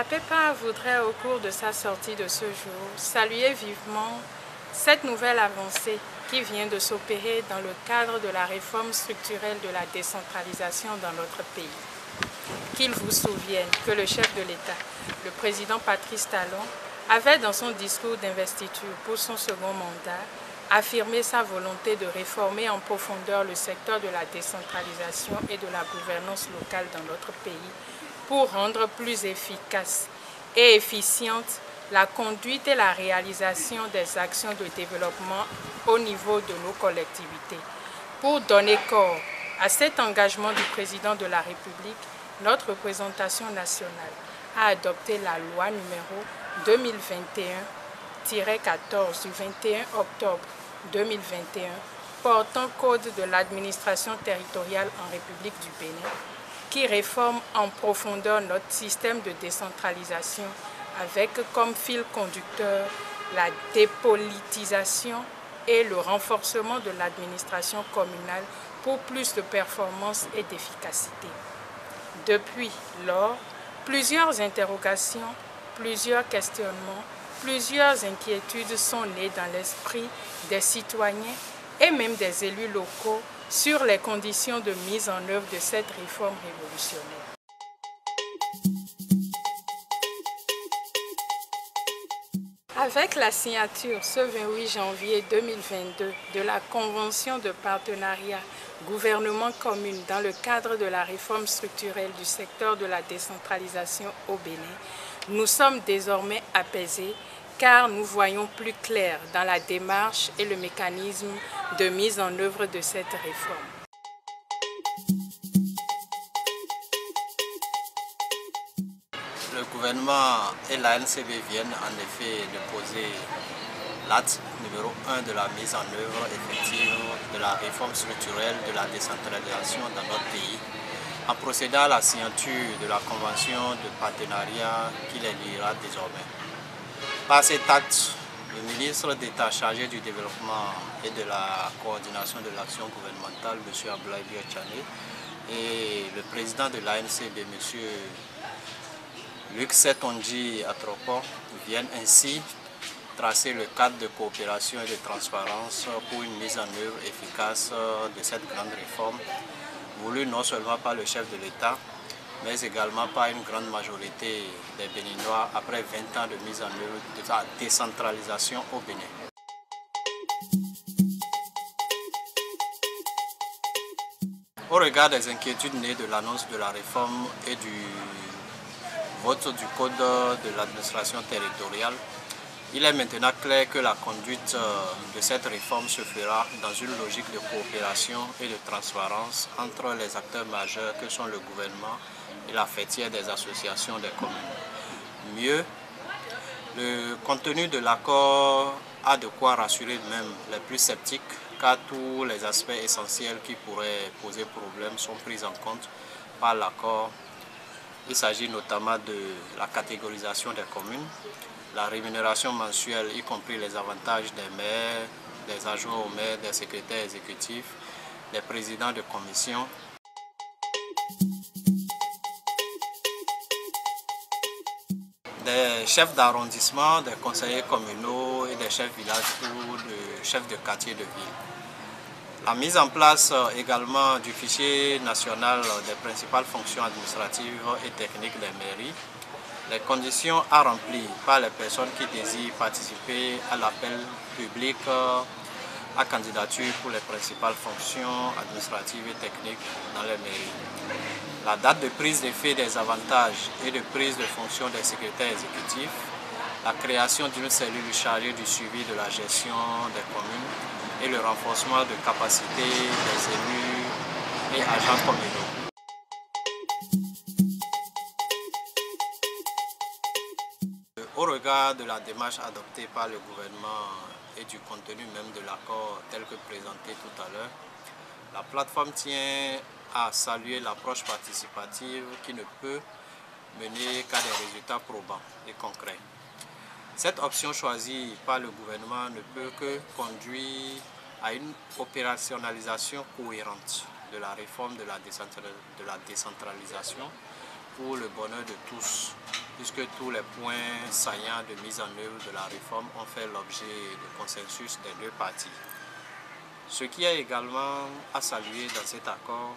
La PEPA voudrait, au cours de sa sortie de ce jour, saluer vivement cette nouvelle avancée qui vient de s'opérer dans le cadre de la réforme structurelle de la décentralisation dans notre pays. Qu'il vous souvienne que le chef de l'État, le président Patrice Talon, avait dans son discours d'investiture pour son second mandat affirmé sa volonté de réformer en profondeur le secteur de la décentralisation et de la gouvernance locale dans notre pays pour rendre plus efficace et efficiente la conduite et la réalisation des actions de développement au niveau de nos collectivités. Pour donner corps à cet engagement du président de la République, notre représentation nationale a adopté la loi numéro 2021-14 du 21 octobre 2021 portant code de l'administration territoriale en République du Bénin qui réforme en profondeur notre système de décentralisation avec comme fil conducteur la dépolitisation et le renforcement de l'administration communale pour plus de performance et d'efficacité. Depuis lors, plusieurs interrogations, plusieurs questionnements, plusieurs inquiétudes sont nées dans l'esprit des citoyens et même des élus locaux sur les conditions de mise en œuvre de cette réforme révolutionnaire. Avec la signature ce 28 janvier 2022 de la Convention de partenariat gouvernement-commune dans le cadre de la réforme structurelle du secteur de la décentralisation au Bénin, nous sommes désormais apaisés car nous voyons plus clair dans la démarche et le mécanisme de mise en œuvre de cette réforme. Le gouvernement et l'ANCB viennent en effet de poser l'acte numéro 1 de la mise en œuvre effective de la réforme structurelle de la décentralisation dans notre pays, en procédant à la signature de la convention de partenariat qui les liera désormais. Par cet acte, le ministre d'État chargé du développement et de la coordination de l'action gouvernementale, M. Abdoulaye Biachane, et le président de l'ANCB, M. Luc Setonji Atropo, viennent ainsi tracer le cadre de coopération et de transparence pour une mise en œuvre efficace de cette grande réforme, voulue non seulement par le chef de l'État, mais également par une grande majorité des Béninois après 20 ans de mise en œuvre de la décentralisation au Bénin. Au regard des inquiétudes nées de l'annonce de la réforme et du vote du Code de l'administration territoriale, il est maintenant clair que la conduite de cette réforme se fera dans une logique de coopération et de transparence entre les acteurs majeurs que sont le gouvernement et la fêtière des associations des communes. Mieux, le contenu de l'accord a de quoi rassurer même les plus sceptiques car tous les aspects essentiels qui pourraient poser problème sont pris en compte par l'accord. Il s'agit notamment de la catégorisation des communes, la rémunération mensuelle, y compris les avantages des maires, des adjoints aux maires, des secrétaires exécutifs, des présidents de commission. Des chefs d'arrondissement, des conseillers communaux et des chefs de village ou des chefs de quartier de ville. La mise en place également du fichier national des principales fonctions administratives et techniques des mairies, les conditions à remplir par les personnes qui désirent participer à l'appel public à candidature pour les principales fonctions administratives et techniques dans les mairies. La date de prise d'effet des avantages et de prise de fonction des secrétaires exécutifs, la création d'une cellule chargée du suivi de la gestion des communes et le renforcement de capacités des élus et agents communaux. Au regard de la démarche adoptée par le gouvernement et du contenu même de l'accord tel que présenté tout à l'heure, la plateforme tient à saluer l'approche participative qui ne peut mener qu'à des résultats probants et concrets. Cette option choisie par le gouvernement ne peut que conduire à une opérationnalisation cohérente de la réforme de la décentralisation pour le bonheur de tous, puisque tous les points saillants de mise en œuvre de la réforme ont fait l'objet de consensus des deux parties. Ce qui est également à saluer dans cet accord,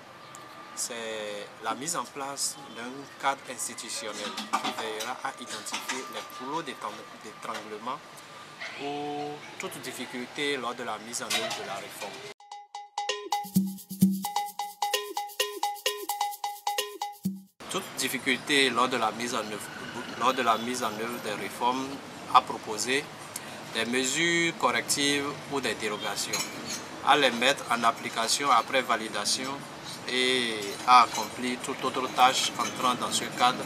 c'est la mise en place d'un cadre institutionnel qui veillera à identifier les boulots d'étranglement ou toute difficulté lors de la mise en œuvre de la réforme. Toute difficulté lors de la mise en œuvre des réformes a proposé des mesures correctives ou des dérogations, à les mettre en application après validation et à accomplir toute autre tâche entrant dans ce cadre.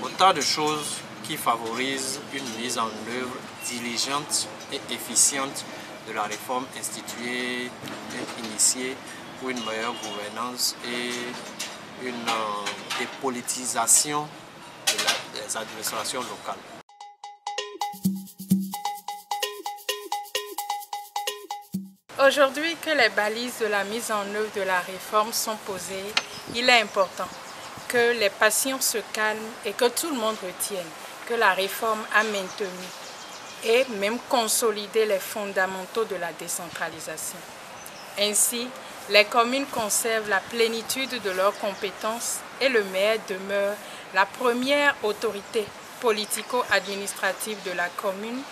Autant de choses qui favorisent une mise en œuvre diligente et efficiente de la réforme instituée et initiée pour une meilleure gouvernance et une dépolitisation des administrations locales. Aujourd'hui que les balises de la mise en œuvre de la réforme sont posées, il est important que les passions se calment et que tout le monde retienne que la réforme a maintenu et même consolidé les fondamentaux de la décentralisation. Ainsi, les communes conservent la plénitude de leurs compétences et le maire demeure la première autorité politico-administrative de la commune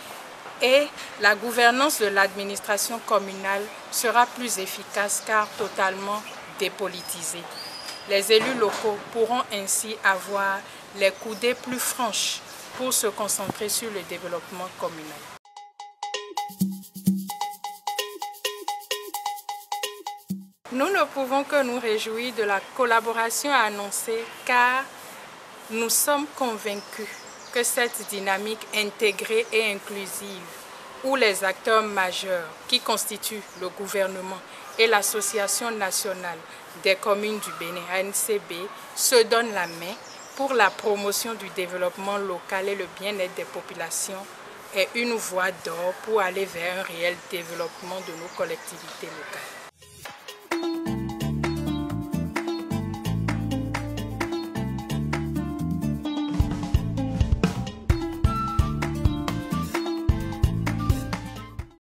et la gouvernance de l'administration communale sera plus efficace car totalement dépolitisée. Les élus locaux pourront ainsi avoir les coudées plus franches pour se concentrer sur le développement communal. Nous ne pouvons que nous réjouir de la collaboration annoncée car nous sommes convaincus que cette dynamique intégrée et inclusive où les acteurs majeurs qui constituent le gouvernement et l'Association nationale des communes du Bénin, ANCB, se donnent la main pour la promotion du développement local et le bien-être des populations est une voie d'or pour aller vers un réel développement de nos collectivités locales.